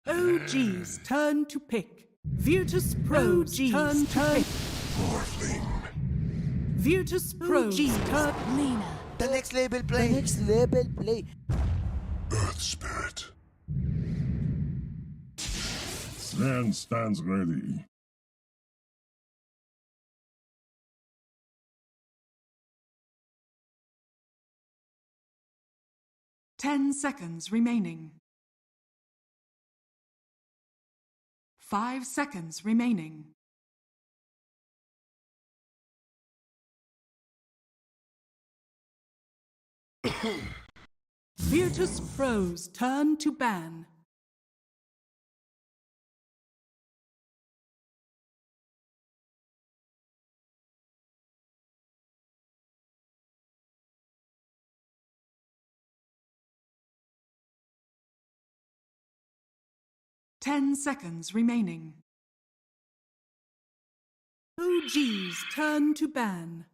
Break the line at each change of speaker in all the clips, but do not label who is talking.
OG's turn to pick. Virtus.Pro's turn to pick.
Morphling.
Virtus.Pro's turn.
Lena.
The next label play.
The next level play.
Earth Spirit. Slan stands ready.
Ten seconds remaining. 5 seconds remaining.
Virtus.Pro's turn to ban.
Ten seconds remaining.
OG's turn to ban.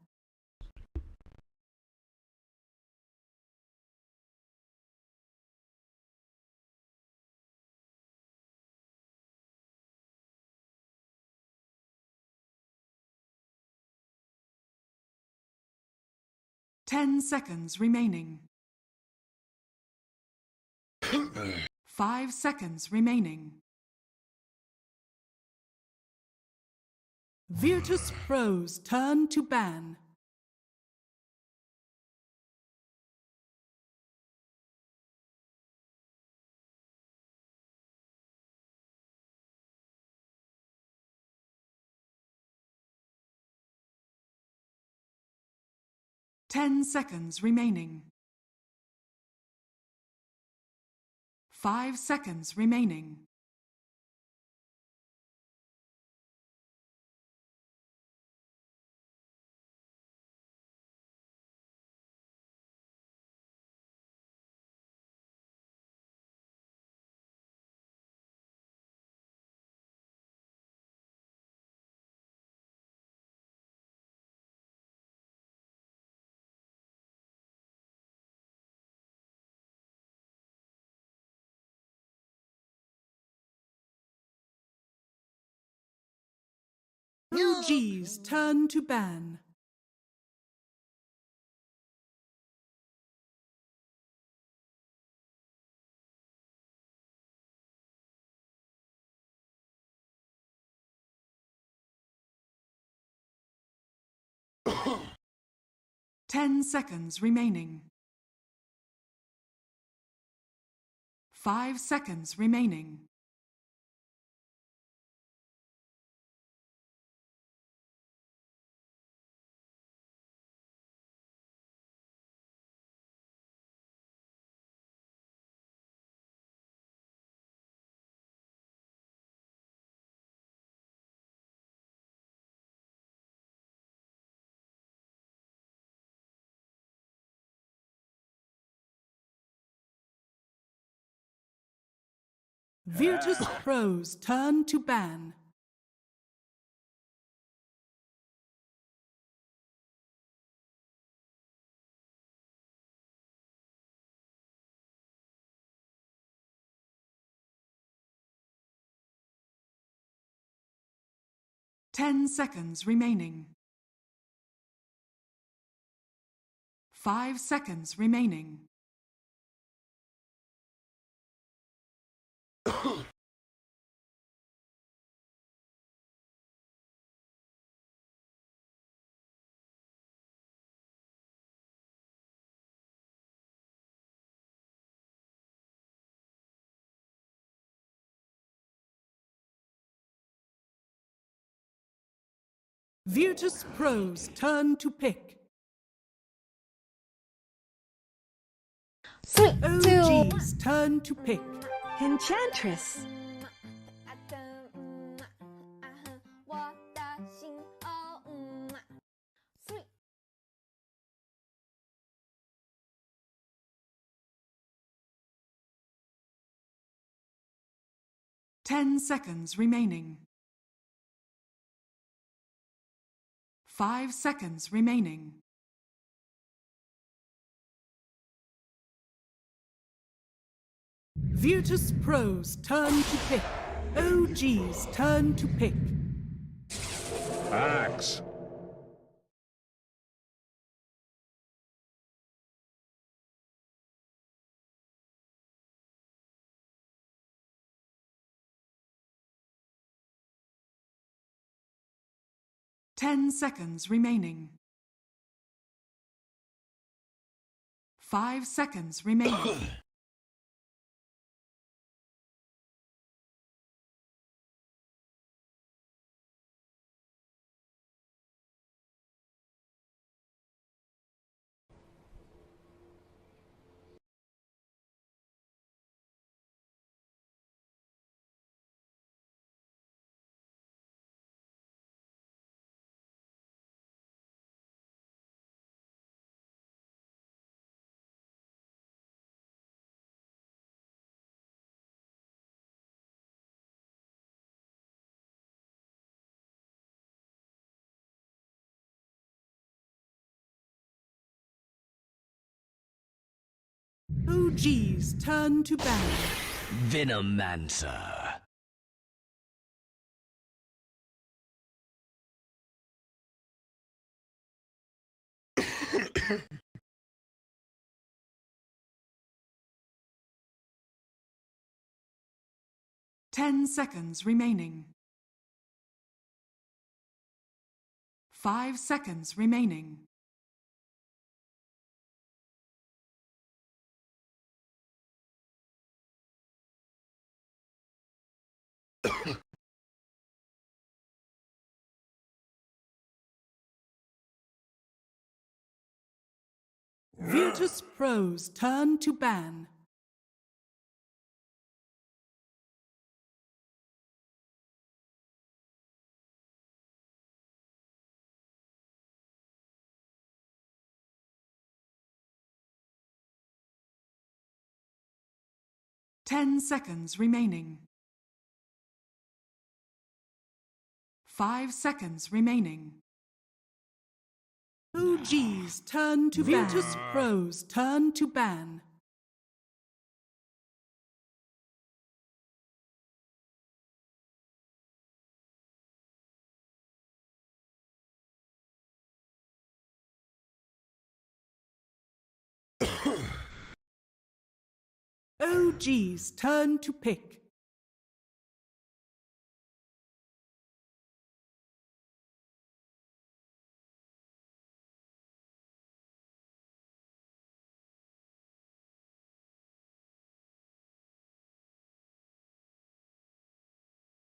Ten seconds remaining. 5 seconds remaining.
Virtus.Pro's turn to ban.
Ten seconds remaining. 5 seconds remaining.
OG's turn to ban.
Ten seconds remaining. 5 seconds remaining.
Virtus.Pro's turn to ban.
Ten seconds remaining. 5 seconds remaining.
Virtus.Pro's turn to pick.
3, 2,
OG's turn to pick.
Enchantress. 3,
Ten seconds remaining. 5 seconds remaining.
Virtus.Pro's turn to pick. OG's turn to pick.
Axe.
10 seconds remaining. 5 seconds remaining.
OG's turn to ban.
Venomancer.
Ten seconds remaining. 5 seconds remaining.
Virtus.Pro's turn to ban.
Ten seconds remaining. 5 seconds remaining.
OG's turn to ban. Virtus.Pro's turn to ban. OG's turn to pick.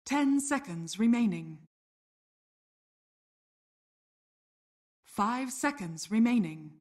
Ten seconds remaining. 5 seconds remaining.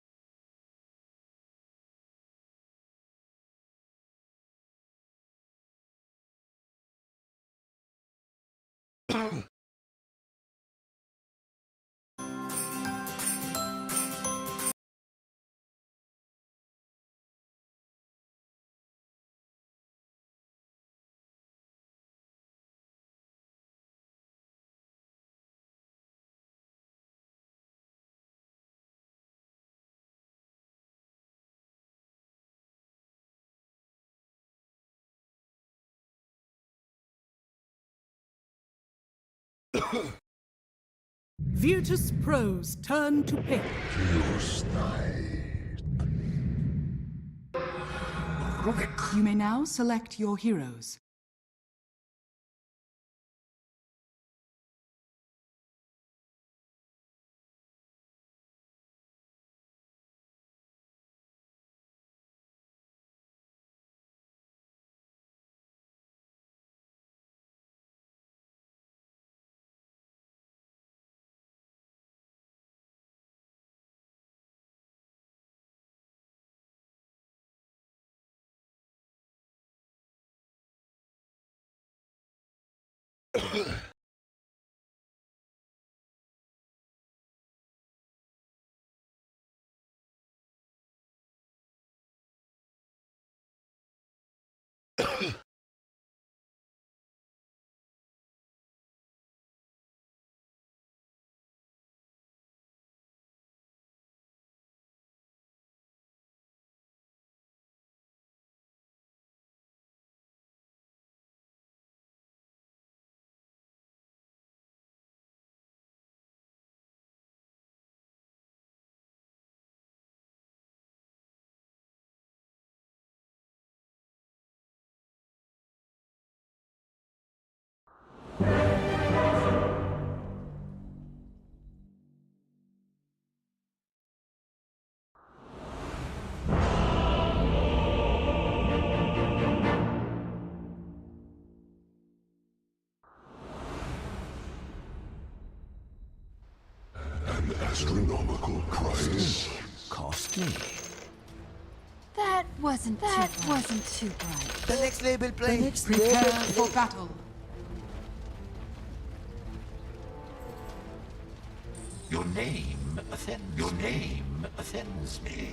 Virtus.Pro's turn to pick.
You may now select your heroes.
astronomical price.
Costly.
That wasn't too bright.
The next label play.
Prepare for battle.
Your name offends me.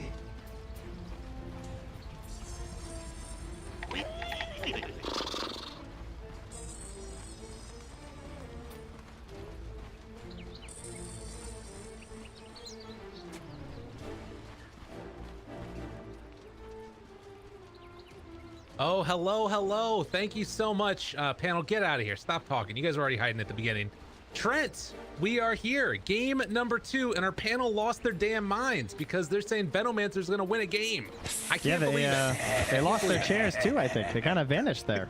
Oh, hello. Thank you so much. Panel, get out of here. Stop talking. You guys were already hiding at the beginning. Trent, we are here. Game number 2, and our panel lost their damn minds because they're saying Venomancer's going to win a game. I can't believe it.
They lost their chairs too, I think. They kind of vanished there.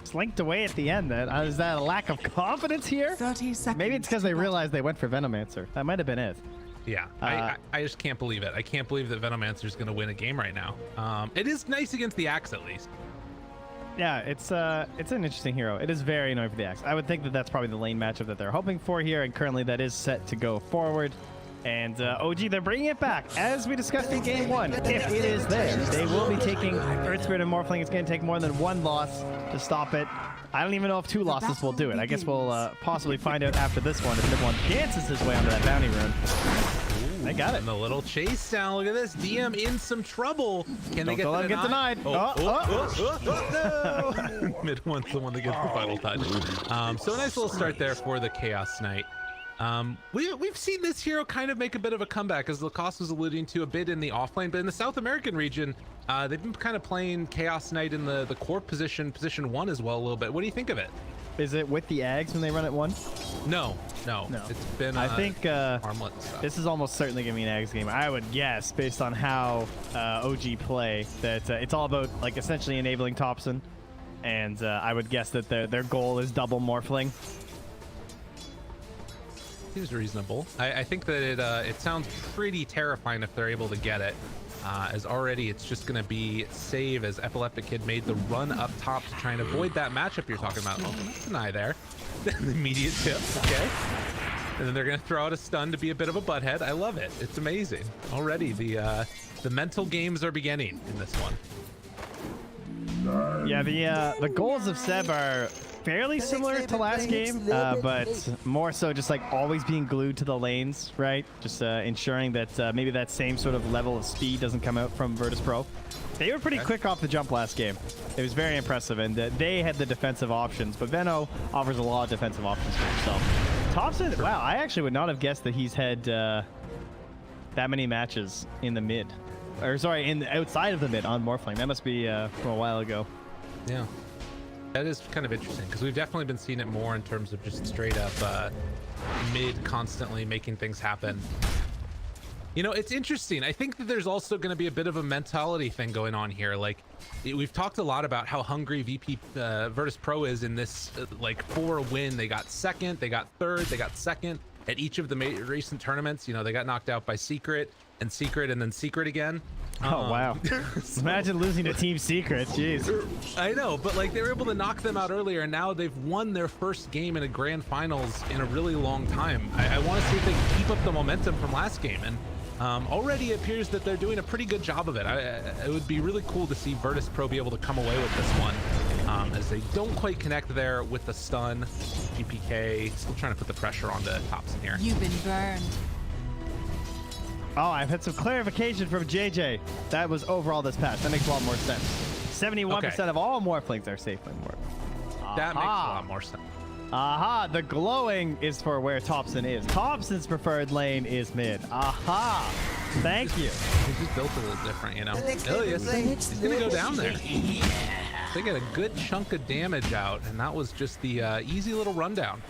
Slinked away at the end. Is that a lack of confidence here?
30 seconds.
Maybe it's because they realized they went for Venomancer. That might have been it.
Yeah, I just can't believe it. I can't believe that Venomancer's going to win a game right now. It is nice against the Axe, at least.
Yeah, it's an interesting hero. It is very annoying for the Axe. I would think that that's probably the lane matchup that they're hoping for here, and currently that is set to go forward. And OG, they're bringing it back. As we discussed in game 1, if it is there, they will be taking Earth Spirit and Morphling. It's going to take more than 1 loss to stop it. I don't even know if 2 losses will do it. I guess we'll possibly find out after this one if Nibelung dances his way onto that bounty rune. They got it.
And the little chase down. Look at this. DM in some trouble. Can they get
denied?
No. Mid one's the one that gets the final touch. So a nice little start there for the Chaos Knight. We've seen this hero kind of make a bit of a comeback, as Lacoste was alluding to a bit in the offlane, but in the South American region, they've been kind of playing Chaos Knight in the core position 1 as well a little bit. What do you think of it?
Is it with the Ags when they run it 1?
No. It's been
I think
armlet stuff.
this is almost certainly gonna be an Ags game. I would guess, based on how OG play, that it's all about like essentially enabling Thompson, and I would guess that their goal is double Morphling.
Seems reasonable. I think that it sounds pretty terrifying if they're able to get it. As already it's just going to be save as Epileptic Kid made the run up top to try and avoid that matchup you're talking about. Oh, nice deny there. The immediate tip, okay. And then they're going to throw out a stun to be a bit of a butthead. I love it. It's amazing. Already the mental games are beginning in this one.
Yeah, the goals of Seb are fairly similar to last game, but more so just like always being glued to the lanes, right? Just ensuring that maybe that same sort of level of speed doesn't come out from Virtus.Pro. They were pretty quick off the jump last game. It was very impressive, and they had the defensive options, but Veno offers a lot of defensive options for himself. Thompson, wow, I actually would not have guessed that he's had that many matches in the mid. Or sorry, outside of the mid on Morphling. That must be from a while ago.
Yeah. That is kind of interesting, because we've definitely been seeing it more in terms of just straight up mid constantly making things happen. You know, it's interesting. I think that there's also going to be a bit of a mentality thing going on here. Like, we've talked a lot about how hungry VP Virtus.Pro is in this, like, for a win. They got second, they got third, they got second at each of the recent tournaments. You know, they got knocked out by Secret, and then Secret again.
Oh, wow. Imagine losing to Team Secret. Jeez.
I know, but like they were able to knock them out earlier, and now they've won their first game in a grand finals in a really long time. I want to see if they can keep up the momentum from last game, and already it appears that they're doing a pretty good job of it. It would be really cool to see Virtus.Pro be able to come away with this one, as they don't quite connect there with the stun. GPK still trying to put the pressure on the Thompson here.
You've been burned.
Oh, I've had some clarification from JJ. That was overall this patch. That makes a lot more sense. 71% of all Morphlings are safe when Morph.
That makes a lot more sense.
Aha, the glowing is for where Thompson is. Thompson's preferred lane is mid. Aha, thank you.
He's just built a little different, you know. Ilias, he's gonna go down there. They get a good chunk of damage out, and that was just the easy little rundown.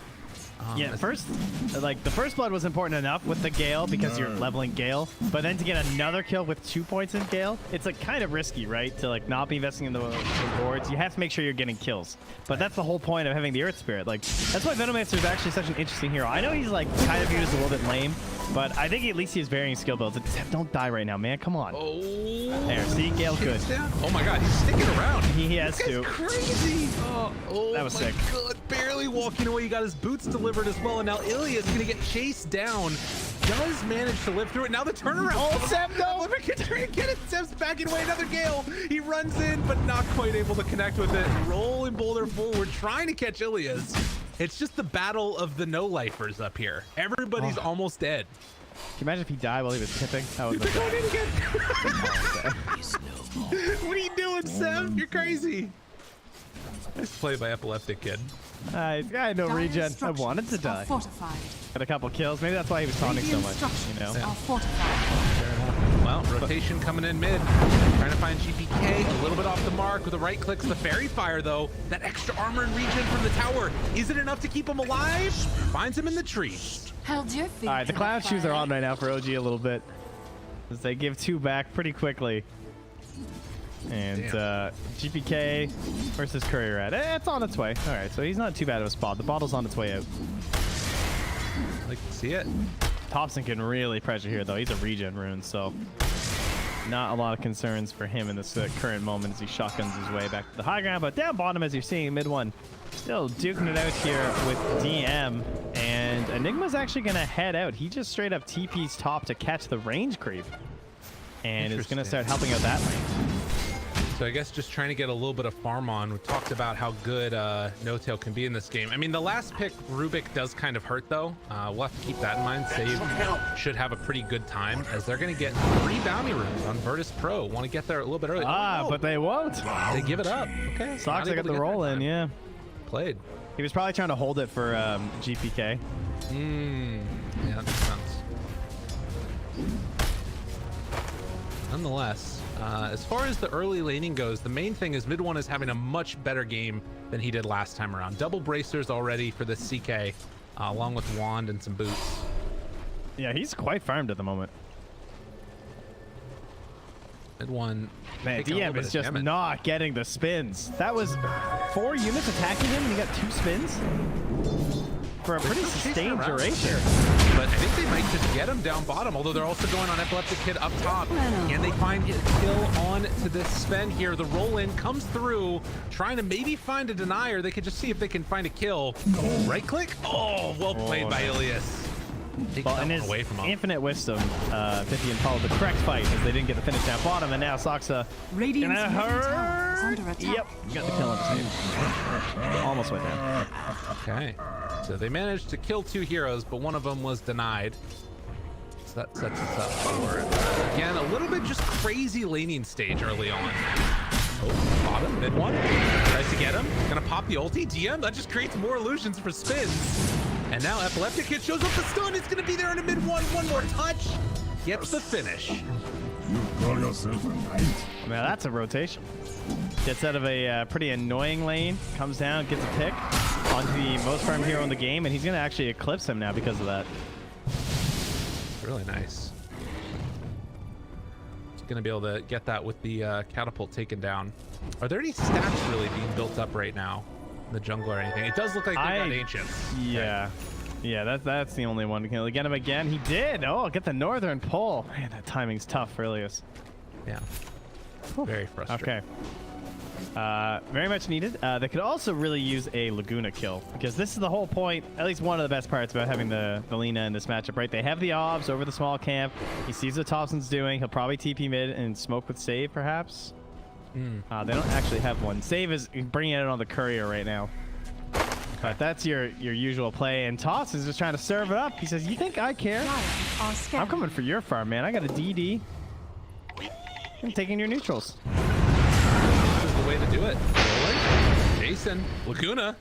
Yeah, the first blood was important enough with the Gale because you're leveling Gale, but then to get another kill with 2 points in Gale, it's like kind of risky, right? To like not be investing in the boards. You have to make sure you're getting kills, but that's the whole point of having the Earth Spirit. Like that's why Venomancer is actually such an interesting hero. I know he's like kind of viewed as a little bit lame But I think at least he has varying skill builds. Don't die right now, man. Come on.
Oh.
There, see, Gale good.
Oh my god, he's sticking around.
He has
This
to.
guy's crazy. Oh,
That was
my
sick.
God, barely walking away. He got his boots delivered as well, and now Ilya is gonna get chased down. Does manage to live through it. Now the turnaround.
Oh, Seb, no!
Get it. Seb's backing away. Another Gale. He runs in, but not quite able to connect with it. Rolling boulder forward, trying to catch Ilya's. It's just the battle of the no-lifers up here. Everybody's almost dead.
Can you imagine if he died while he was tipping? That would
They're
look
going
bad.
in again. What are you doing, Seb? You're crazy. Nice play by Epileptic Kid.
I had no
Dire
regen. I
structures
wanted to
are
die.
Fortified.
Had a couple kills. Maybe that's why he was taunting so
Radiant
much.
structures
You know.
are fortified.
Well, rotation coming in mid. Trying to find GPK. A little bit off the mark with the right clicks. The fairy fire, though. That extra armor and regen from the tower. Is it enough to keep him alive? Finds him in the trees.
Held your feet.
All right, the
to
clown shoes are
fire.
on right now for OG a little bit, as they give 2 back pretty quickly. And GPK versus Courier Rat. It's on its way. All right, so he's not too bad of a spot. The bottle's on its way out.
Like to see it.
Thompson can really pressure here, though. He's a regen rune, so not a lot of concerns for him in this current moment as he shotguns his way back to the high ground. But down bottom, as you're seeing, mid one, still duking it out here with DM. And Enigma's actually going to head out. He just straight up TP's top to catch the range creep. And is going to start helping out that lane.
So I guess just trying to get a little bit of farm on. We talked about how good No-Tail can be in this game. I mean, the last pick, Rubik, does kind of hurt, though. We'll have to keep that in mind. Save should have a pretty good time, as they're going to get 3 bounty runes on Virtus.Pro. Want to get there a little bit early.
But they won't.
They give it up. Okay.
Sox got the roll in, yeah.
Played.
He was probably trying to hold it for GPK.
Yeah, that makes sense. Nonetheless, as far as the early laning goes, the main thing is mid one is having a much better game than he did last time around. Double bracers already for the CK, along with wand and some boots.
Yeah, he's quite farmed at the moment.
Mid one.
Man, DM is just not getting the spins. That was 4 units attacking him, and he got 2 spins for a pretty sustained duration.
But I think they might just get him down bottom, although they're also going on Epileptic Kid up top. Can they find a kill on to this Sven here? The roll-in comes through, trying to maybe find a denier. They could just see if they can find a kill. Right click? Oh, well played by Ilias.
Well, and his
away from him.
infinite wisdom, 50 and followed the correct fight as they didn't get the finish down bottom, and now Soxa
Radiant's
gonna
middle tower is
hurt.
under attack.
Yep, got the kill on the save. Almost went down.
Okay, so they managed to kill 2 heroes, but one of them was denied. So that sets us up for, again, a little bit just crazy laning stage early on. Oh, bottom, mid one. Tries to get him. Gonna pop the ulti. DM, that just creates more illusions for spins. And now Epileptic Kid shows up the stun. It's gonna be there in a mid one. One more touch. Gets the finish.
You call yourself a knight?
Now that's a rotation. Gets out of a pretty annoying lane, comes down, gets a pick onto the most farm hero in the game, and he's gonna actually eclipse him now because of that.
Really nice. He's gonna be able to get that with the catapult taken down. Are there any stats really being built up right now in the jungle or anything? It does look like they got ancients.
Yeah. Yeah, that's the only one. Can we get him again? He did. Oh, get the northern pull. Man, that timing's tough for Ilias.
Yeah. Very frustrating.
Okay. Very much needed. They could also really use a Laguna kill, because this is the whole point, at least one of the best parts about having the Lina in this matchup, right? They have the obs over the small camp. He sees what Thompson's doing. He'll probably TP mid and smoke with save, perhaps. They don't actually have one. Save is bringing it on the courier right now. But that's your usual play, and Toss is just trying to serve it up. He says, you think I care? I'm coming for your farm, man. I got a DD. I'm taking your neutrals.
This is the way to do it. Rolling. Jason, Laguna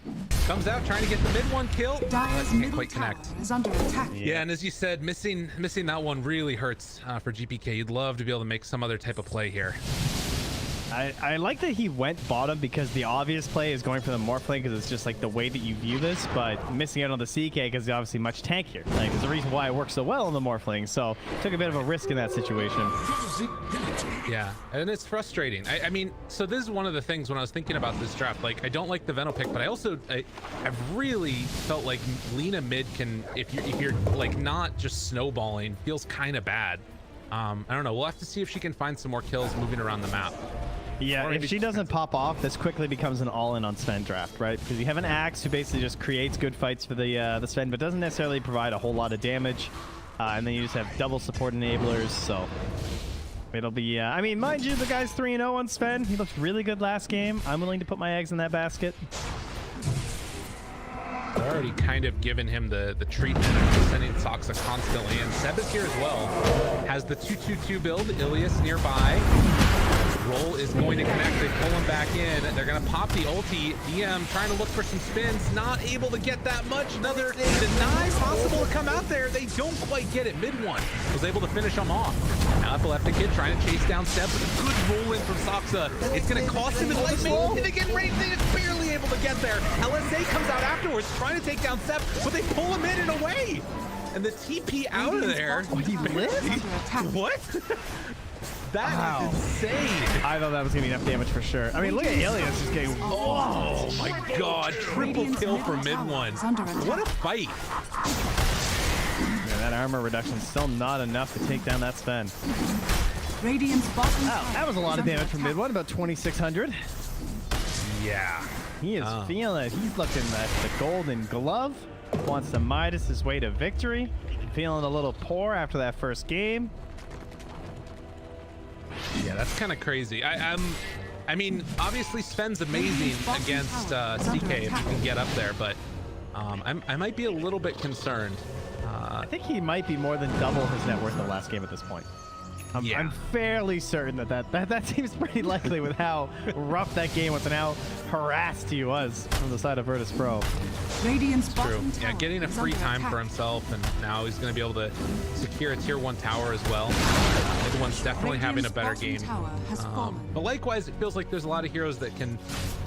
comes out trying to get the mid one kill.
Dire's
Can't
middle
quite
tower
connect.
is under attack.
Yeah, and as you said, missing that one really hurts for GPK. You'd love to be able to make some other type of play here.
I like that he went bottom, because the obvious play is going for the morph lane, because it's just like the way that you view this, but missing out on the CK because he's obviously much tankier. Like, there's a reason why it works so well in the morph lane, so took a bit of a risk in that situation.
Yeah, and it's frustrating. I mean, so this is one of the things when I was thinking about this draft. Like, I don't like the Veno pick, but I've really felt like Lina mid can, if you're like not just snowballing, feels kind of bad. I don't know. We'll have to see if she can find some more kills moving around the map.
Yeah, if she doesn't pop off, this quickly becomes an all-in on Sven draft, right? Because you have an Axe who basically just creates good fights for the Sven, but doesn't necessarily provide a whole lot of damage. And then you just have double support enablers, so it'll be, I mean, mind you, the guy's 3-0 on Sven. He looked really good last game. I'm willing to put my eggs in that basket.
They're already kind of given him the treatment of sending Soxa constantly, and Seb is here as well. Has the 2-2-2 build, Ilias nearby. Roll is going to connect. They pull him back in. They're going to pop the ulti. DM trying to look for some spins. Not able to get that much. Another deny possible to come out there. They don't quite get it. Mid one was able to finish him off. Now Epileptic Kid trying to chase down Seb with a good roll in from Soxa. It's going to cost him his life. Maybe they get right. They're barely able to get there. LSA comes out afterwards trying to take down Seb, but they pull him in and away. And the TP out of there.
He lived?
What? That is insane.
I thought that was going to be enough damage for sure. I mean, look at Ilias just getting...
Oh my god, triple kill for mid one. What a fight.
Yeah, that armor reduction is still not enough to take down that Sven.
Radiant's bottom
Wow, that was a lot of damage from mid one, about 2,600.
Yeah.
He is feeling it. He's looking at the golden glove. Wants to Midas his way to victory. Feeling a little poor after that first game.
Yeah, that's kind of crazy. I mean, obviously Sven's amazing against CK if he can get up there, but I might be a little bit concerned.
I think he might be more than double his net worth in the last game at this point. I'm fairly certain that seems pretty likely with how rough that game was and how harassed he was from the side of Virtus.Pro.
Radiant's
True.
bottom
Yeah,
tower
getting a
is
free
under
time
attack.
for himself, and now he's going to be able to secure a tier 1 tower as well. Mid one's definitely having a better game.
Tower has fallen.
But likewise, it feels like there's a lot of heroes that can,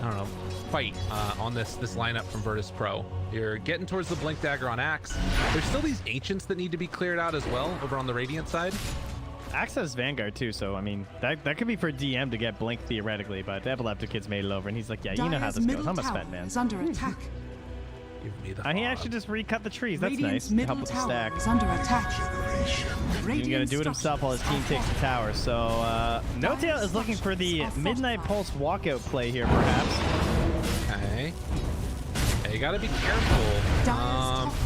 I don't know, fight on this lineup from Virtus.Pro. You're getting towards the Blink Dagger on Axe. There's still these Ancients that need to be cleared out as well over on the Radiant side.
Axe has Vanguard too, so I mean, that could be for DM to get Blink theoretically, but the Epileptic Kid's made it over, and he's like, yeah, you know how
Dire's
this goes.
middle
I'm a
tower
Sven, man.
is under attack.
Give me the
He
fog.
actually just recut the trees. That's
Radiant's
nice. To help
middle
with the
tower
stack.
is under attack.
He's gonna
Radiant
do it himself while his team takes the tower. So No-Tail is looking for the Midnight Pulse walkout play here, perhaps.
Okay. Yeah, you gotta be careful.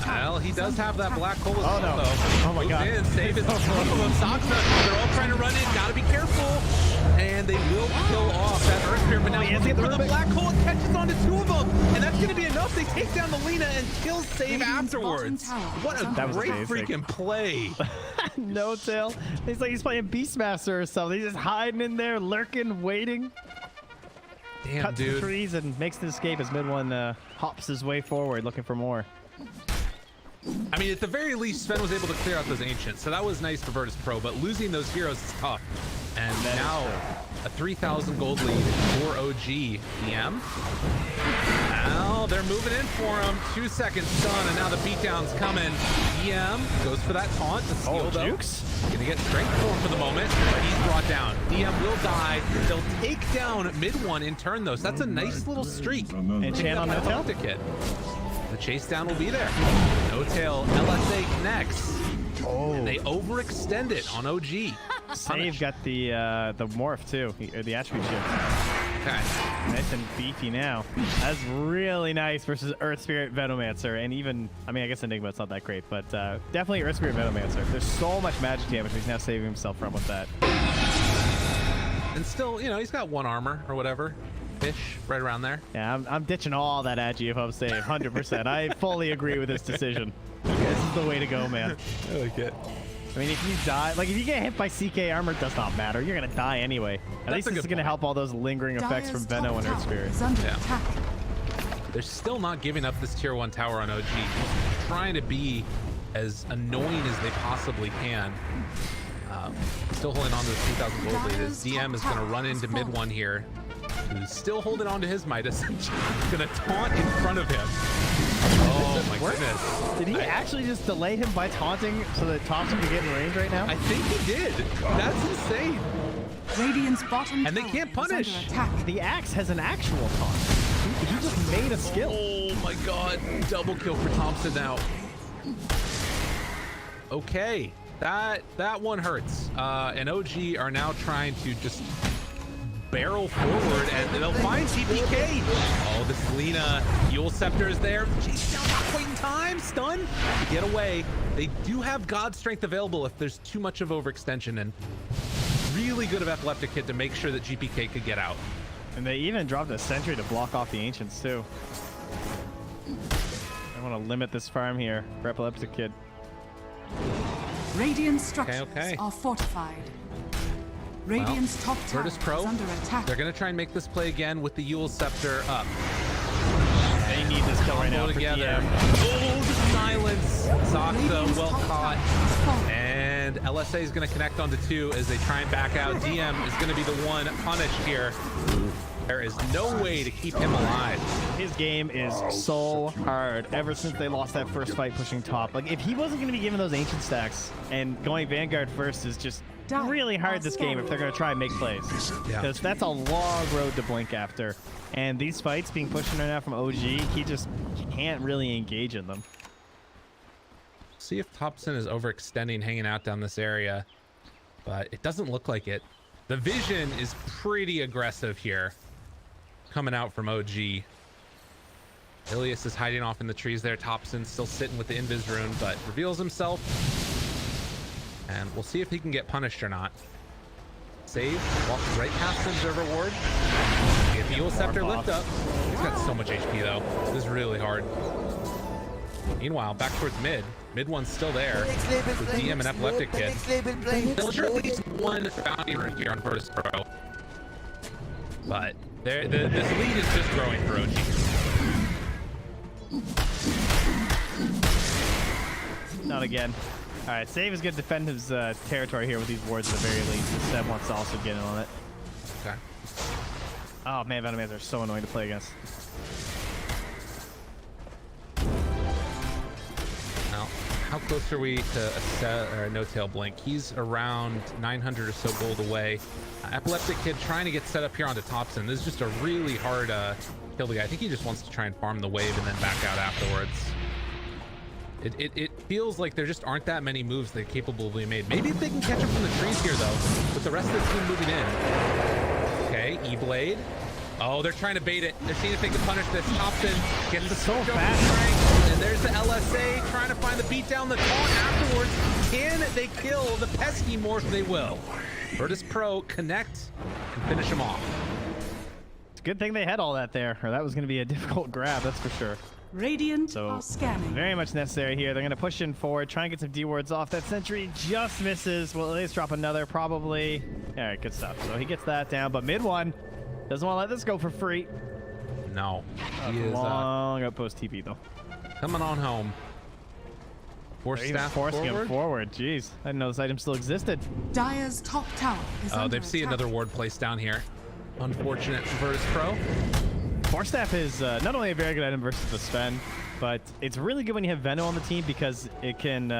Well, he does have that black hole as well,
no.
though.
Oh my
Moves
God.
in, save it. Soxa, they're all trying to run in. Gotta be careful. And they will kill off that Earth Spear, but now he's looking for the black hole. It catches on to 2 of them. And that's gonna be enough. They take down the Lina and kill save
Radiant's
afterwards.
bottom tower
What
is
a
under
great
attack.
freaking play.
No-Tail. He's like he's playing Beastmaster or something. He's just hiding in there, lurking, waiting.
Damn,
Cuts the
dude.
trees and makes the escape as mid one hops his way forward, looking for more.
I mean, at the very least, Sven was able to clear out those Ancients, so that was nice for Virtus.Pro, but losing those heroes is tough. And now, a 3,000 gold lead for OG DM. Now, they're moving in for him. 2 seconds stun, and now the beatdown's coming. DM goes for that taunt. The steal, though.
Jukes.
Gonna get strength for him for the moment, but he's brought down. DM will die. They'll take down mid one in turn, though, so that's a nice little streak.
And Chan on No-Tail?
Ticket. The chase down will be there. No-Tail, LSA connects. And they overextend it on OG.
Save got the morph too, or the attribute shift.
Okay.
Nice and beefy now. That's really nice versus Earth Spirit Venomancer, and even, I mean, I guess Enigma's not that great, but definitely Earth Spirit Venomancer. There's so much magic damage he's now saving himself from with that.
And still, you know, he's got 1 armor or whatever. Ish, right around there.
Yeah, I'm ditching all that agi if I'm safe, 100%. I fully agree with this decision. This is the way to go, man.
I like it.
I mean, if you die, like if you get hit by CK armor, it does not matter. You're gonna die anyway. At least
a
this is
good
gonna
point.
help all those lingering effects from
Dire's
Veno and
top
Earth
tower
Spirit.
is under
Yeah.
attack.
They're still not giving up this tier 1 tower on OG. Just trying to be as annoying as they possibly can. Still holding on to the 2,000 gold lead. As DM is going to run into mid one here. Who's still holding on to his Midas. Going to taunt in front of him. Oh my goodness.
Did he actually just delay him by taunting so that Thompson could get in range right now?
I think he did. That's insane.
Radiant's bottom
And they
tower
can't
is
punish.
under attack.
The axe has an actual taunt. He just made a skill.
Oh my god, double kill for Thompson now. Okay, that one hurts. And OG are now trying to just barrel forward, and they'll find TPK. Oh, this Lina Yule Scepter is there. She's down not quite in time. Stun to get away. They do have God Strength available if there's too much of overextension, and really good of Epileptic Kid to make sure that GPK could get out.
And they even dropped a sentry to block off the Ancients too. I want to limit this farm here for Epileptic Kid.
Radiant structures
Okay.
are fortified. Radiant's top tower
Virtus.Pro,
is under attack.
they're going to try and make this play again with the Yule Scepter up.
They need this kill right now
Combo
for
together.
DM.
Oh, the silence. Zakso
Radiant's
well
top
caught.
tower is falling.
And LSA is going to connect onto 2 as they try and back out. DM is going to be the one punished here. There is no way to keep him alive.
His game is so hard ever since they lost that first fight pushing top. Like, if he wasn't going to be given those Ancient stacks, and going Vanguard first is just really hard this game if they're going to try and make plays.
Yeah.
Because that's a long road to blink after. And these fights being pushed in right now from OG, he just can't really engage in them.
See if Thompson is overextending, hanging out down this area. But it doesn't look like it. The vision is pretty aggressive here, coming out from OG. Ilias is hiding off in the trees there. Thompson still sitting with the Invis rune, but reveals himself. And we'll see if he can get punished or not. Save, walks right past the Observer Ward. Get the Yule Scepter lift up. He's got so much HP though. This is really hard. Meanwhile, back towards mid. Mid one's still there with DM and Epileptic Kid. Villager at least one bounty rune here on Virtus.Pro. But this lead is just growing for OG.
Not again. All right, Save is going to defend his territory here with these wards at the very least. Seb wants to also get in on it.
Okay.
Oh man, Venomans are so annoying to play against.
Now, how close are we to a no-tail blink? He's around 900 or so gold away. Epileptic Kid trying to get set up here onto Thompson. This is just a really hard kill the guy. I think he just wants to try and farm the wave and then back out afterwards. It feels like there just aren't that many moves that are capable of being made. Maybe if they can catch up from the trees here, though, with the rest of the team moving in. Okay, E-Blade. Oh, they're trying to bait it. They're seeing if they can punish this. Thompson gets the
so
jump
fast.
strength. And there's the LSA trying to find the beatdown, the taunt afterwards. Can they kill the pesky morph? They will. Virtus.Pro connect and finish him off.
It's a good thing they had all that there, or that was going to be a difficult grab, that's for sure.
Radiant
So,
are scanning.
very much necessary here. They're going to push in forward, try and get some D-wards off. That sentry just misses. Will at least drop another, probably. All right, good stuff. So he gets that down, but mid one doesn't want to let this go for free.
No, he is
Long outpost TP, though.
coming on home. Force
They're even
staff
forcing
forward.
him forward. Jeez, I didn't know this item still existed.
Dire's top tower is
Oh,
under
they've seen
attack.
another ward placed down here. Unfortunate for Virtus.Pro.
Force staff is not only a very good item versus the Sven, but it's really good when you have Venom on the team because it can,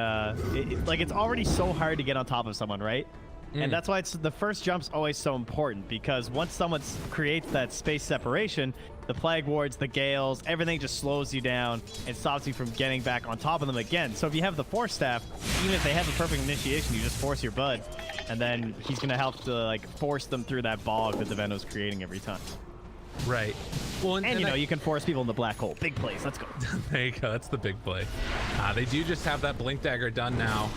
it's already so hard to get on top of someone, right? And that's why it's the first jump's always so important, because once someone creates that space separation, the Plague Wards, the Gales, everything just slows you down and stops you from getting back on top of them again. So if you have the Force Staff, even if they have a perfect initiation, you just force your Bud, and then he's going to help to like force them through that bog that the Venom's creating every time.
Right. Well,
And you know, you can force people in the black hole. Big plays. Let's go.
there you go. That's the big play. They do just have that Blink Dagger done now,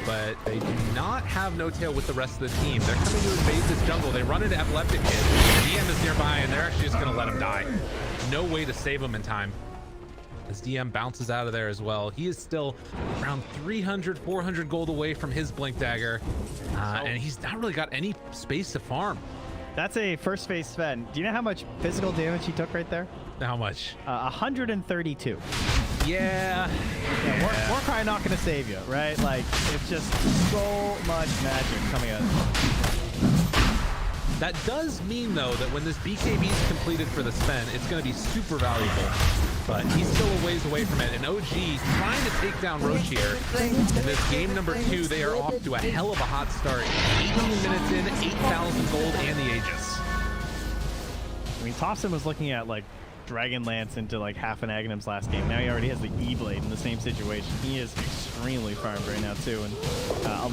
but they do not have No Tail with the rest of the team. They're coming to invade this jungle. They run into Epileptic Kid. DM is nearby, and they're actually just going to let him die. No way to save him in time. As DM bounces out of there as well. He is still around 300, 400 gold away from his Blink Dagger, and he's not really got any space to farm.
That's a first phase Sven. Do you know how much physical damage he took right there?
How much?
132.
Yeah.
Warcry not going to save you, right? Like, it's just so much magic coming out.
That does mean, though, that when this BKB is completed for the Sven, it's going to be super valuable. but he's still a ways away from it. And OG trying to take down Roche here. In this game number 2, they are off to a hell of a hot start. 18 minutes in, 8,000 gold and the Aegis.
I mean, Thompson was looking at like Dragon Lance into like half an Aghanim's last game. Now he already has the E-Blade in the same situation. He is extremely farmed right now too, and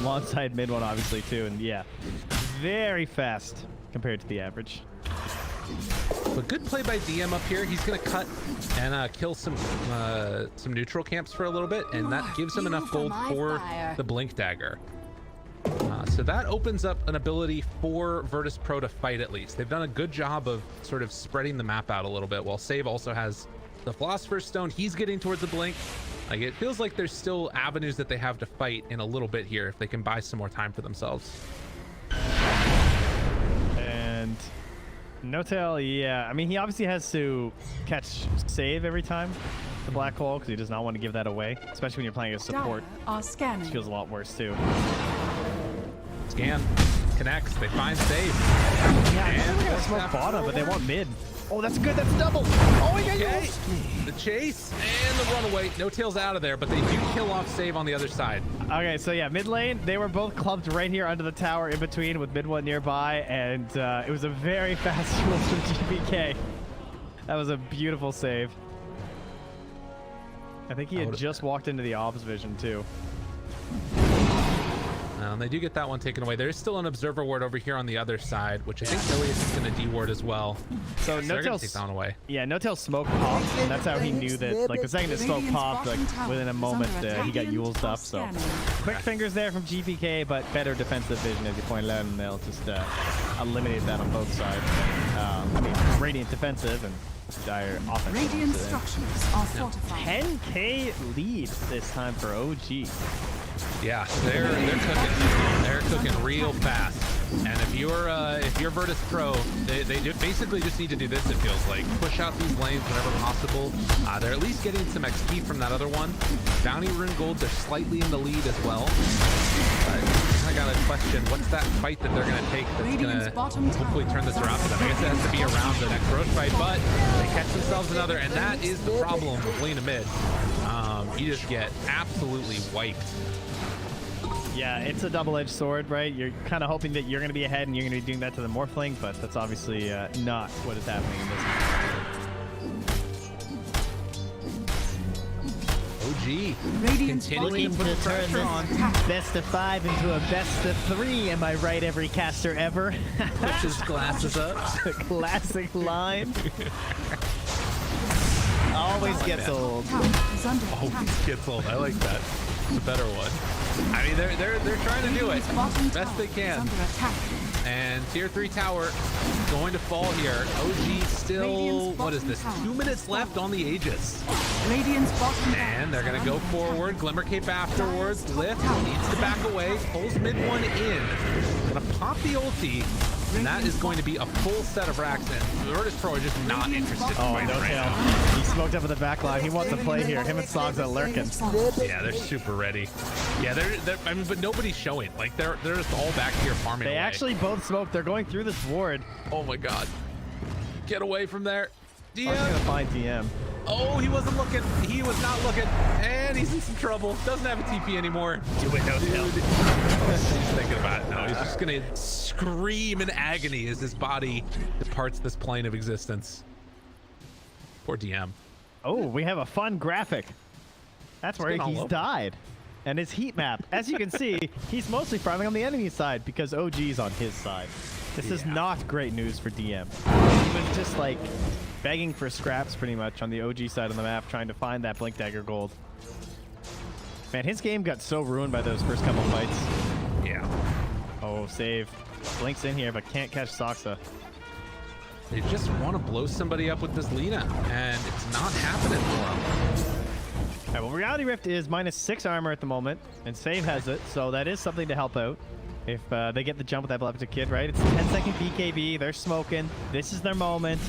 alongside mid one obviously too. And yeah, very fast compared to the average.
But good play by DM up here. He's gonna cut and kill some neutral camps for a little bit, and that gives him enough gold for the Blink Dagger. So that opens up an ability for Virtus.Pro to fight at least. They've done a good job of sort of spreading the map out a little bit, while Save also has the Philosopher's Stone. He's getting towards the Blink. Like, it feels like there's still avenues that they have to fight in a little bit here if they can buy some more time for themselves.
And No-Tail, yeah. I mean, he obviously has to catch Save every time, the Black Hole, because he does not want to give that away, especially when you're playing as support.
Dire are scanning.
Which feels a lot worse too.
Scan, connects, they find Save.
Yeah,
And
they're gonna smoke bottom, but they want mid. Oh, that's good. That's double. Oh, yeah,
okay. The chase and the runaway. No-Tail's out of there, but they do kill off Save on the other side.
Okay, so yeah, mid lane, they were both clumped right here under the tower in between with mid one nearby, and it was a very fast duel from GBK. That was a beautiful save. I think he had just walked into the Ob's vision too.
They do get that one taken away. There is still an observer ward over here on the other side, which I think Ilias is going to D-ward as well.
So
they're going
No-Tail
to take that one away.
Yeah, No-Tail smoke popped, and that's how he knew that. Like the second the smoke popped, like within a moment, he got Yule's up. So quick fingers there from GPK, but better defensive vision, as you pointed out, and they'll just eliminate that on both sides. I mean, Radiant defensive and Dire offensive.
Radiant structures are fortified.
10k lead this time for OG.
Yeah, they're cooking. They're cooking real fast. And if you're Virtus.Pro, they basically just need to do this. It feels like push out these lanes whenever possible. They're at least getting some XP from that other one. Bounty rune golds are slightly in the lead as well. I gotta question what's that fight that they're gonna take that's gonna hopefully turn this around for them. I guess it has to be around the next Roche fight, but they catch themselves another, and that is the problem with lane to mid. You just get absolutely wiped.
Yeah, it's a double-edged sword, right? You're kind of hoping that you're going to be ahead and you're going to be doing that to the Morphling, but that's obviously not what is happening in this.
OG
Radiant's
continuing to put the pressure on.
Best of 5 into a best of 3. Am I right, every caster ever?
Puts his glasses up.
Classic line. Always gets old.
Always gets old. I like that. It's a better one. I mean, they're trying to do it best they can. And tier 3 tower going to fall here. OG still, what is this? 2 minutes left on the Aegis. And they're gonna go forward. Glimmer Cape afterwards. Lift needs to back away. Pulls mid one in. Gonna pop the ulti. And that is going to be a full set of racks, and Virtus.Pro are just not interested in fighting right now.
He smoked up in the back line. He wants to play here. Him and Slogs are lurking.
Yeah, they're super ready. Yeah, I mean, but nobody's showing. Like, they're just all back here farming
They
away.
actually both smoked. They're going through this ward.
Oh my god. Get away from there. DM.
I'm gonna find DM.
Oh, he wasn't looking. He was not looking. And he's in some trouble. Doesn't have a TP anymore.
Do it, No-Tail.
He's thinking about it. No, he's just gonna scream in agony as his body departs this plane of existence. Poor DM.
Oh, we have a fun graphic. That's where he's died. And his heat map. As you can see, he's mostly farming on the enemy side because OG's on his side. This is not great news for DM. He was just like begging for scraps pretty much on the OG side of the map, trying to find that Blink Dagger gold. Man, his game got so ruined by those first couple fights.
Yeah.
Oh, save. Blink's in here, but can't catch Saksa.
They just want to blow somebody up with this Lina, and it's not happening for them.
All right, well, Reality Rift is -6 armor at the moment, and Save has it, so that is something to help out. If they get the jump with that Epileptic Kid, right? It's a 10-second BKB. They're smoking. This is their moment.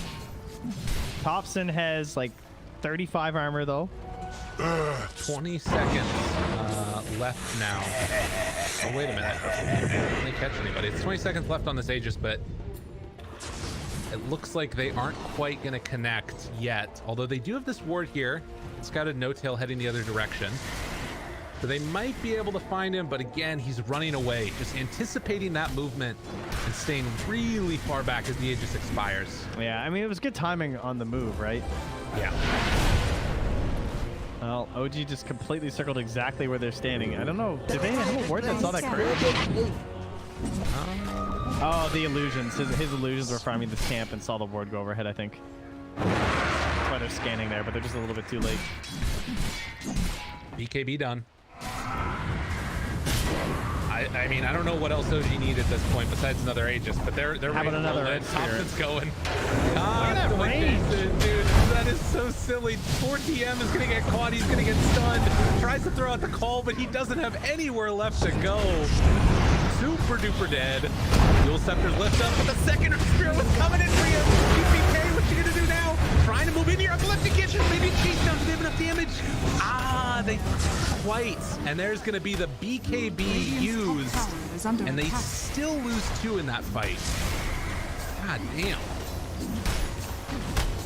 Thompson has like 35 armor though.
20 seconds left now. Oh, wait a minute. Didn't they catch anybody? It's 20 seconds left on this Aegis, but It looks like they aren't quite going to connect yet, although they do have this ward here. Scouted no-tail heading the other direction. So they might be able to find him, but again, he's running away, just anticipating that movement and staying really far back as the Aegis expires.
Yeah, I mean, it was good timing on the move, right?
Yeah.
Well, OG just completely circled exactly where they're standing. I don't know. Did they have a ward that saw that correct? Oh, the illusions. His illusions were farming this camp and saw the ward go overhead, I think. That's why they're scanning there, but they're just a little bit too late.
BKB done. I mean, I don't know what else OG need at this point besides another Aegis, but they're
How about another
Thompson's going.
Look at that range.
Dude, that is so silly. 4 TM is gonna get caught. He's gonna get stunned. Tries to throw out the call, but he doesn't have anywhere left to go. Super duper dead. Dual Scepters lift up, but the second Spirit was coming in for you. UPK, what you gonna do now? Trying to move in here. Epileptic Kitchen. Maybe chase down. Do they have enough damage? Ah, they quite. And there's gonna be the BKB used, and they still lose 2 in that fight. God damn.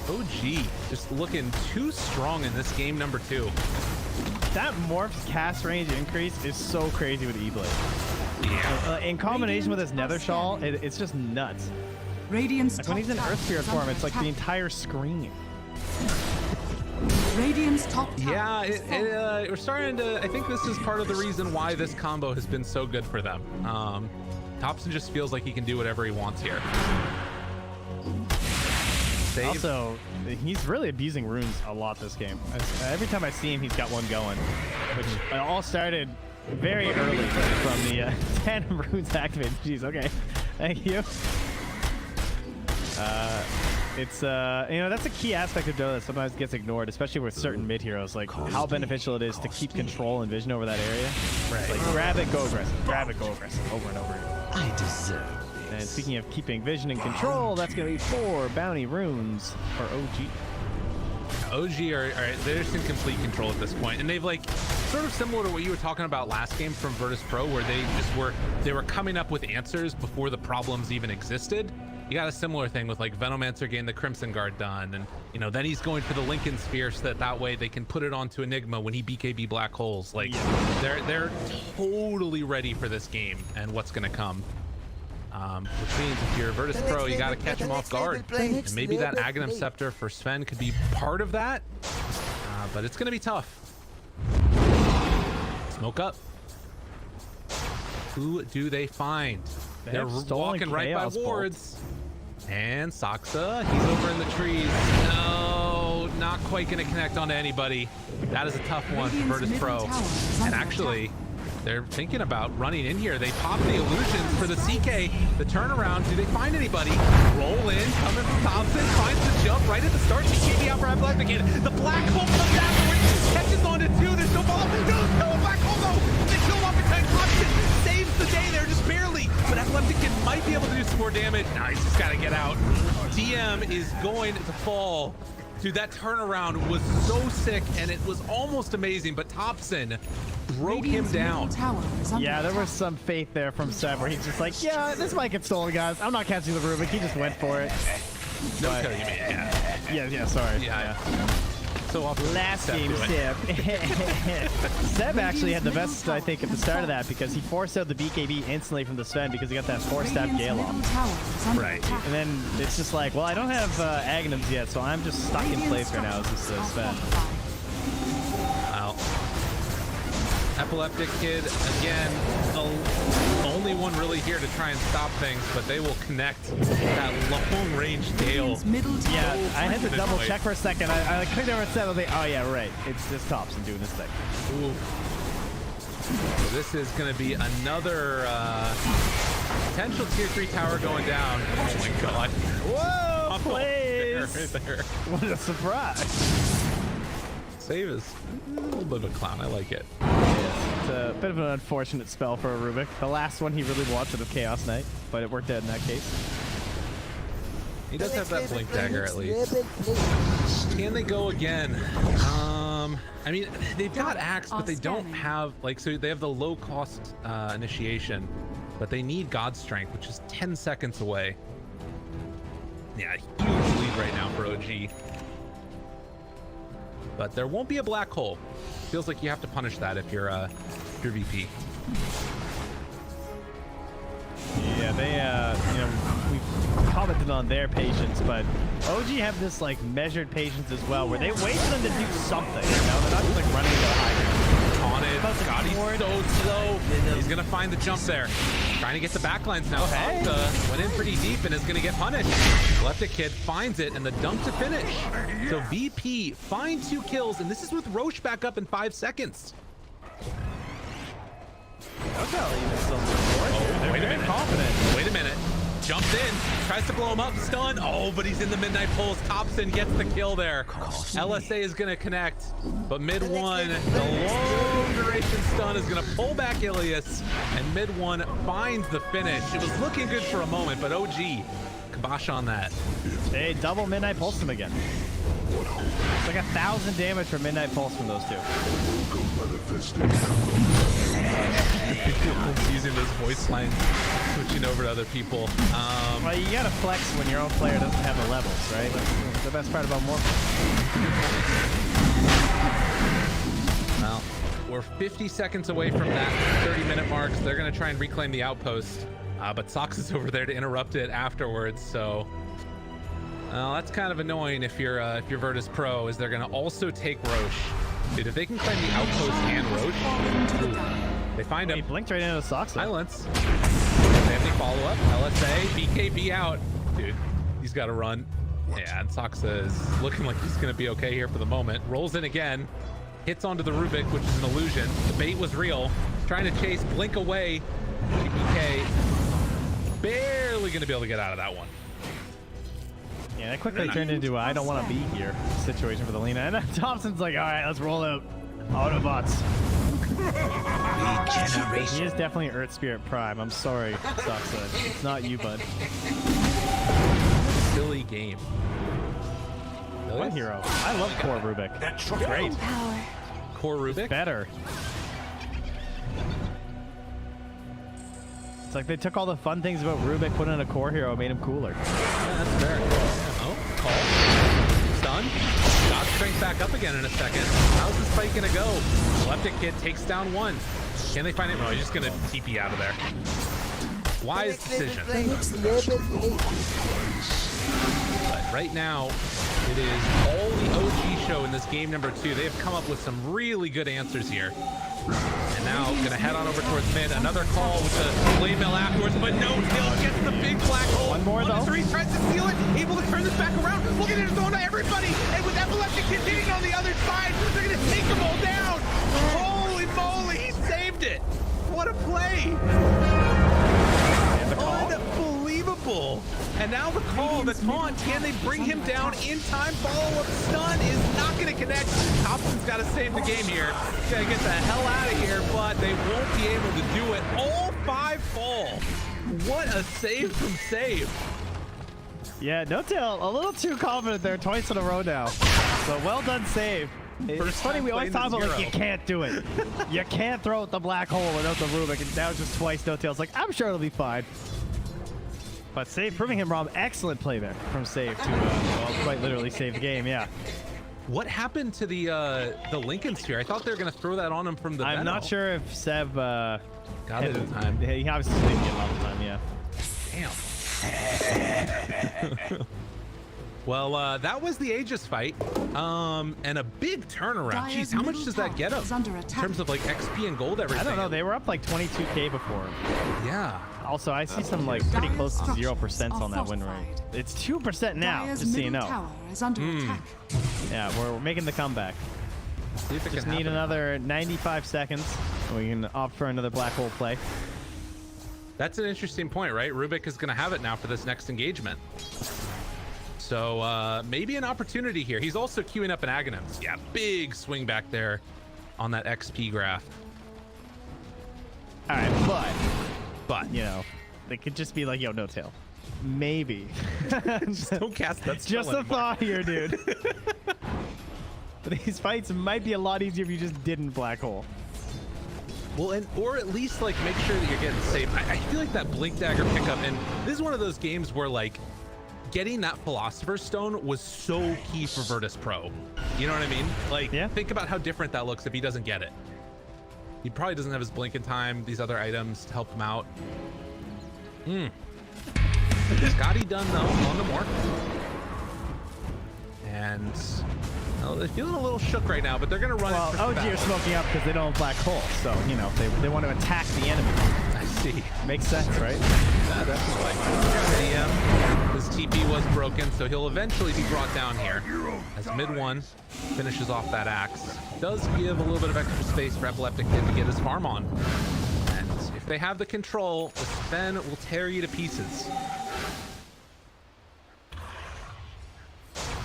OG just looking too strong in this game number 2.
That morph's cast range increase is so crazy with E-Blade.
Yeah.
In combination with his Nether Shawl, it's just nuts.
Radiant's
Like when he's in Earth Spirit form, it's like the entire screen.
Radiant's top tower.
Yeah, we're starting to. I think this is part of the reason why this combo has been so good for them. Thompson just feels like he can do whatever he wants here. Save.
Also, he's really abusing runes a lot this game. Every time I see him, he's got one going, which all started very early from the 10 runes activated. Jeez, okay. Thank you. It's you know, that's a key aspect of Dota that sometimes gets ignored, especially with certain mid heroes, like how beneficial it is to keep control and vision over that area. Right. Like grab it, go aggressive, grab it, go aggressive, over and over again.
I deserve
And
this.
speaking of keeping vision and control, that's gonna be 4 bounty runes for OG.
OG are they're just in complete control at this point, and they've like sort of similar to what you were talking about last game from Virtus.Pro, where they were coming up with answers before the problems even existed. You got a similar thing with like Venomancer getting the Crimson Guard done, and you know then he's going for the Lincoln Sphere so that way they can put it onto Enigma when he BKB black holes. Like they're totally ready for this game and what's gonna come. Which means if you're Virtus.Pro, you got to catch him off guard. And maybe that Aghanim Scepter for Sven could be part of that, but it's going to be tough. Smoke up. Who do they find? They're walking right by wards. And Saksa, he's over in the trees. No, not quite going to connect onto anybody. That is a tough one for Virtus.Pro. And actually, they're thinking about running in here. They pop the illusions for the CK. The turnaround. Do they find anybody? Roll in. Coming from Thompson. Finds the jump right at the start. BKB out for Epileptic Kid. The black hole comes afterwards. Catches onto 2. There's no follow. No black hole though. They kill off behind Thompson. Saves the day there just barely. But Epileptic Kid might be able to do some more damage. Nah, he's just got to get out. DM is going to fall. Dude, that turnaround was so sick, and it was almost amazing, but Thompson broke him down.
Yeah, there was some faith there from Seb where he's just like, yeah, this might get stolen, guys. I'm not catching the Rubik. He just went for it.
No, you mean,
Yeah, sorry.
Yeah. So often
Last
Seb
game,
do it.
Seb. Seb actually had the best, I think, at the start of that because he forced out the BKB instantly from the Sven because he got that 4-step Gale off.
Right.
And then it's just like, well, I don't have Aghanims yet, so I'm just stuck in place right now as this Sven.
Wow. Epileptic Kid, again, the only one really here to try and stop things, but they will connect that long-range Gale.
Yeah, I had to double check for a second. I clicked over and said, I was like, oh yeah, right. It's just Thompson doing this thing.
Ooh. So this is going to be another potential tier 3 tower going down. Oh my god.
Whoa, please.
There.
What a surprise.
Save is a little bit of a clown. I like it.
It's a bit of an unfortunate spell for a Rubik. The last one he really wanted of Chaos Knight, but it worked out in that case.
He does have that blink dagger at least. Can they go again? I mean, they've got Axe, but they don't have, like, so they have the low cost initiation, but they need God Strength, which is 10 seconds away. Yeah, huge lead right now for OG. But there won't be a black hole. Feels like you have to punish that if you're VP.
Yeah, they, you know, we've commented on their patience, but OG have this like measured patience as well, where they wait for them to do something. You know, they're not just like running to the high ground.
On it, Scotty's so slow. He's gonna find the jump there. Trying to get the backlines now.
Okay.
Went in pretty deep and is gonna get punished. Left it kid, finds it, and the dunk to finish. So VP find 2 kills, and this is with Roche back up in 5 seconds. Oh, wait a minute.
Confident.
Wait a minute. Jumps in, tries to blow him up, stun. Oh, but he's in the midnight pulse. Thompson gets the kill there. LSA is gonna connect, but mid one, the long duration stun is gonna pull back Ilias, and mid one finds the finish. It was looking good for a moment, but OG, kibosh on that.
They double Midnight Pulse him again. It's like 1,000 damage from Midnight Pulse from those two.
Using this voice line, switching over to other people.
Well, you gotta flex when your own player doesn't have the levels, right? That's the best part about more.
Well, we're 50 seconds away from that 30-minute mark, so they're gonna try and reclaim the outpost. But Sox is over there to interrupt it afterwards, so that's kind of annoying if you're Virtus.Pro, is they're gonna also take Roche. Dude, if they can claim the outpost and Roche, they find him.
He blinked right into Sox.
Silence. They have any follow-up. LSA, BKB out. Dude, he's got to run. Yeah, and Soxa is looking like he's going to be okay here for the moment. Rolls in again. Hits onto the Rubik, which is an illusion. The bait was real. Trying to chase, blink away. GPK barely going to be able to get out of that one.
Yeah, that quickly turned into a I don't want to be here situation for the Lena. And then Thompson's like, all right, let's roll out. Autobots. He is definitely Earth Spirit Prime. I'm sorry, Soxa. It's not you, bud.
Silly game.
What hero? I love Core Rubik. Great.
Core Rubik?
Better. It's like they took all the fun things about Rubik, put in a core hero, and made him cooler.
Yeah, that's fair. Oh, call. Stun. Got strength back up again in a second. How's this fight gonna go? Leptic Kid takes down one. Can they find it? No, he's just gonna TP out of there. Wise decision. But right now, it is all the OG show in this game number 2. They have come up with some really good answers here. And now gonna head on over towards mid. Another call with the blade mill afterwards, but no kill. Gets the big black hole.
One more though.
3 tries to steal it. Able to turn this back around. Look at it, going to everybody. And with Epileptic continuing on the other side, they're gonna take them all down. Holy moly, he saved it. What a play. Unbelievable. And now the call, the taunt, can they bring him down in time? Follow-up stun is not going to connect. Thompson's got to save the game here. Got to get the hell out of here, but they won't be able to do it. All 5 fall. What a save from save.
Yeah, No Tail, a little too confident there twice in a row now. So well done save. It's funny, we always talk about like, you can't do it. You can't throw out the black hole without the Rubik, and now just twice No Tail's like, I'm sure it'll be fine. But save, proving him wrong. Excellent play there from save to well, quite literally save the game, yeah.
What happened to the Lincoln Sphere? I thought they were going to throw that on him from the
I'm not sure if Seb
got it in time.
He obviously didn't get a lot of time, yeah.
Damn. Well, that was the Aegis fight, and a big turnaround. Jeez, how much does that get him in terms of like XP and gold, everything?
I don't know. They were up like 22k before.
Yeah.
Also, I see some like pretty close to 0% on that win rate. It's 2% now, just so you know. Yeah, we're making the comeback.
See if it
Just
can
need
happen.
another 95 seconds, and we can opt for another black hole play.
That's an interesting point, right? Rubik is going to have it now for this next engagement. So maybe an opportunity here. He's also queuing up an Aghanims. Yeah, big swing back there on that XP graph.
All right, but you know, they could just be like, yo, No Tail. Maybe.
Just don't cast that spell
Just a
anymore.
thought here, dude. These fights might be a lot easier if you just didn't black hole.
Well, and or at least like make sure that you're getting safe. I feel like that Blink Dagger pickup, and this is one of those games where like getting that Philosopher's Stone was so key for Virtus.Pro. You know what I mean? Like,
Yeah.
think about how different that looks if he doesn't get it. He probably doesn't have his blink in time, these other items to help him out. Scotty done though on the Mork. And well, they're feeling a little shook right now, but they're gonna run
Well,
it for
OG are smoking up because they don't have black hole, so you know they want to attack the enemy.
I see.
Makes sense, right?
Yeah, definitely. DM, his TP was broken, so he'll eventually be brought down here. As mid one finishes off that axe. Does give a little bit of extra space for Epileptic Kid to get his farm on. And if they have the control, the Sven will tear you to pieces.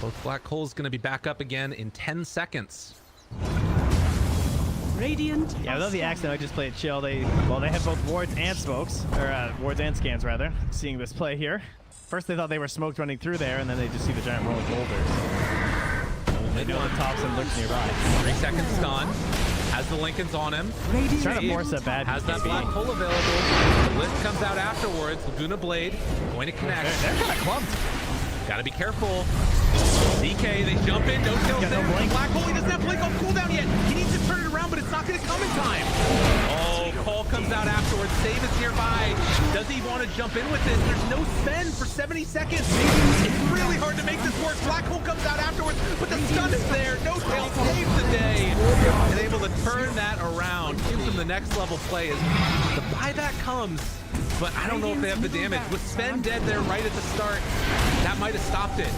Both black holes going to be back up again in 10 seconds.
Radiant.
Yeah, without the accent, I just play it chill. They have both wards and smokes, or wards and scans rather. Seeing this play here, first they thought they were smoked running through there, and then they just see the giant rolling boulders. They do on tops and looks nearby.
3 seconds stun. Has the Lincolns on him.
He's trying to force that bad.
Has that
BKB.
black hole available. The lift comes out afterwards. Laguna Blade going to connect.
They're kind of clumped.
Gotta be careful. DK, they jump in, no kills
Got no
there.
blink.
Black hole, he doesn't have blink on cooldown yet. He needs to turn it around, but it's not gonna come in time. Oh, call comes out afterwards. Save is nearby. Does he want to jump in with this? There's no spend for 70 seconds. It's really hard to make this work. Black hole comes out afterwards, but the stun is there. No tail saves the day. And able to turn that around. Gives him the next level play as the buyback comes. But I don't know if they have the damage. With Sven dead there right at the start, that might have stopped it.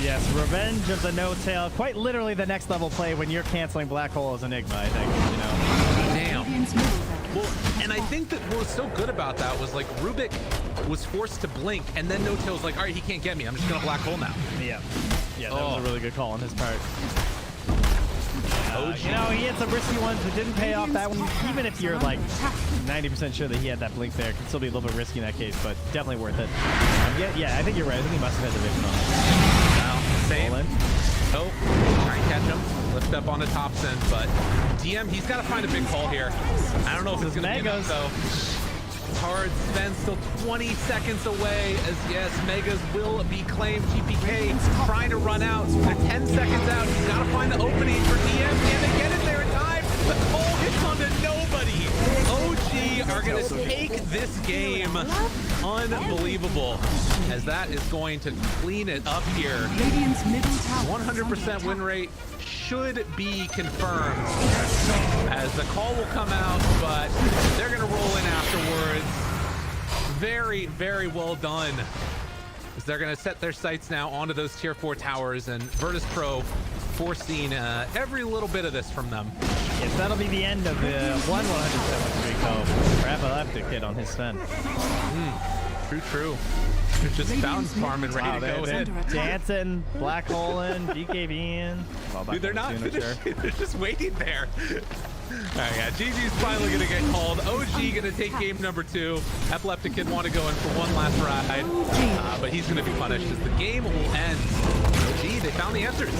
Yes, revenge of the no-tail. Quite literally the next level play when you're canceling black hole as Enigma, I think, you know.
Damn.
Radiant's middle barracks.
Well, and I think that what was so good about that was like Rubik was forced to blink, and then No Tail's like, all right, he can't get me. I'm just gonna black hole now.
Yeah. Yeah, that was a really good call on his part.
OG.
You know, he had some risky ones that didn't pay off. That one, even if you're like 90% sure that he had that blink there, it can still be a little bit risky in that case, but definitely worth it. Yeah, I think you're right. I think he must have had the vision on it.
Now, same.
Roll in.
Oh, try and catch him. Lift up on the top send, but DM, he's got to find a big call here. I don't know if it's going to be enough, though. Hard Sven still 20 seconds away as yes, Megas will be claimed. GPK trying to run out. They're 10 seconds out. He's got to find the opening for DM. Can they get it there in time? The call hits onto nobody. OG are going to take this game. Unbelievable. As that is going to clean it up here.
Radiant's middle tower.
100% win rate should be confirmed as the call will come out, but they're going to roll in afterwards. Very, very well done. As they're going to set their sights now onto those tier 4 towers, and Virtus.Pro forcing every little bit of this from them.
Yes, that'll be the end of the 107 streak, though. For Epileptic Kid on his Sven.
True. Just found farm and ready to go in.
Dancing, black hole in, BKB in. Well,
Dude, they're not
soon, I'm
finished.
sure.
They're just waiting there. All right, yeah, GG's finally gonna get called. OG gonna take game number 2. Epileptic Kid want to go in for one last ride, but he's gonna be punished as the game will end. OG, they found the answers.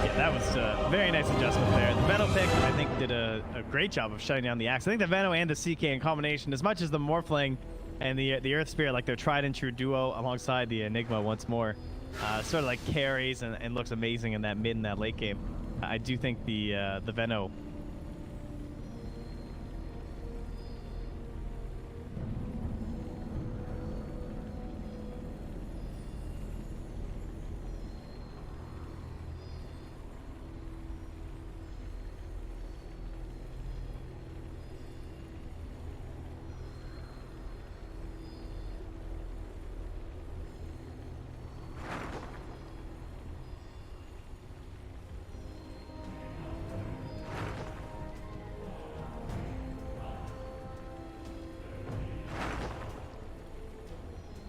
Yeah, that was a very nice adjustment there. The Venom pick, I think, did a great job of shutting down the axe. I think the Venom and the CK in combination, as much as the Morphling and the Earth Spirit, like their tried and true duo alongside the Enigma once more, sort of like carries and looks amazing in that mid and that late game. I do think the Veno